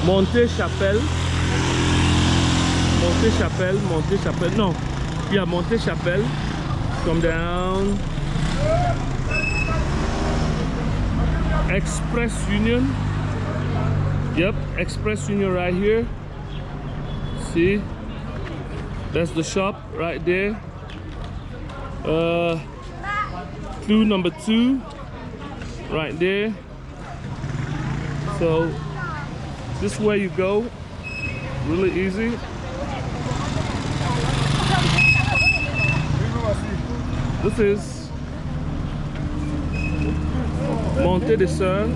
Montee Chapelle. Montee Chapelle. No, yeah, Montee Chapelle. Come down. Express Union. Yep, Express Union right here. See? That's the shop right there. Clue number 2 right there. So this is where you go. Really easy. This is Montee Des Soeur.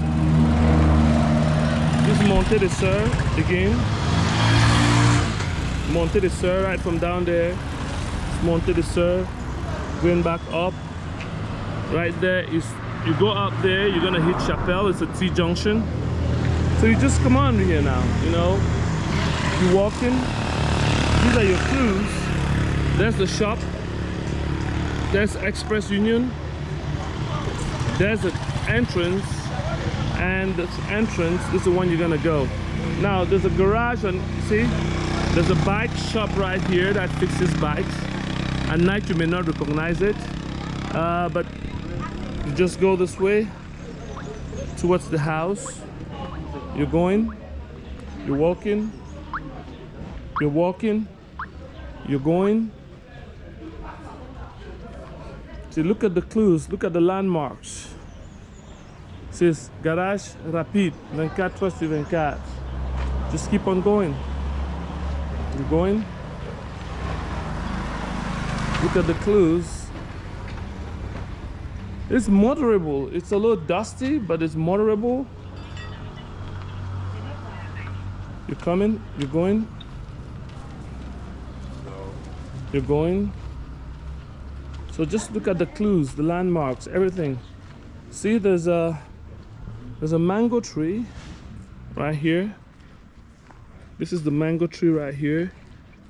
This is Montee Des Soeur again. Montee Des Soeur right from down there. Montee Des Soeur. Going back up. Right there is, you go up there, you're gonna hit Chapelle. It's a T-junction. So you just come on here now, you know. You walk in. These are your clues. There's the shop. There's Express Union. There's the entrance, and this entrance is the one you're gonna go. Now there's a garage, and see, there's a bike shop right here that fixes bikes. At night you may not recognize it, but you just go this way towards the house. You're going, you're walking, you're walking, you're going. See, look at the clues, look at the landmarks. It says Garage Rapide, 24/24. Just keep on going. You're going. Look at the clues. It's motorable. It's a little dusty, but it's motorable. You're coming, you're going. You're going. So just look at the clues, the landmarks, everything. See, there's a mango tree right here. This is the mango tree right here.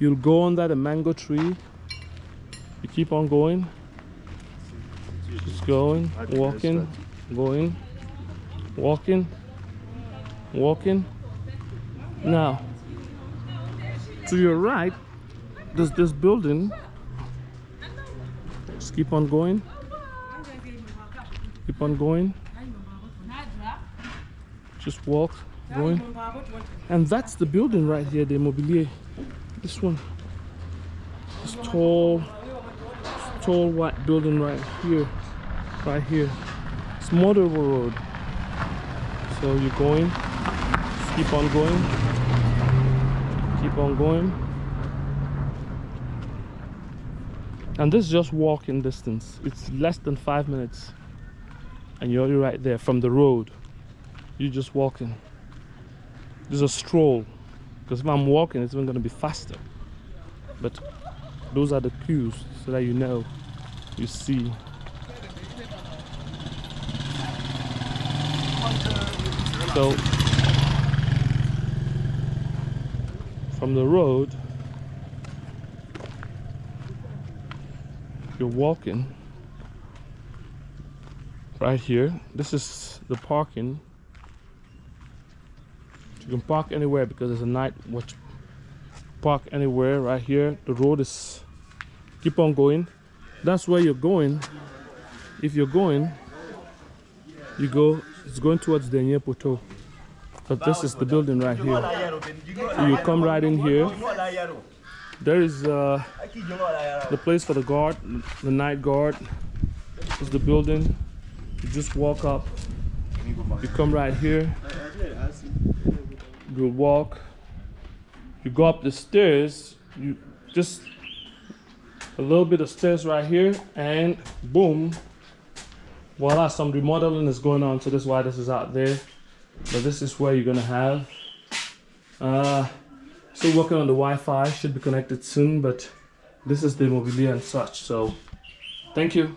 You'll go under the mango tree. You keep on going. Just going, walking, going, walking, walking. Now, to your right, there's this building. Just keep on going. Keep on going. Just walk, going. And that's the building right here, the Immobilier. This one. This tall white building right here. Right here. It's motorable road. So you're going. Just keep on going. Keep on going. And this is just walking distance. It's less than 5 minutes. And you're right there from the road. You're just walking. This is a stroll. Because if I'm walking, it's even going to be faster. But those are the cues so that you know, you see. So from the road, you're walking right here. This is the parking. You can park anywhere because there's a night watch. Park anywhere right here. The road is, keep on going. That's where you're going. If you're going, you go, it's going towards the Nye Poto. But this is the building right here. So you come right in here. There is the place for the guard, the night guard. This is the building. You just walk up. You come right here. You walk. You go up the stairs. You just a little bit of stairs right here, and boom. Voila, some remodeling is going on, so that's why this is out there. But this is where you're gonna have. Still working on the Wi-Fi, should be connected soon, but this is the Immobilier and such. So thank you.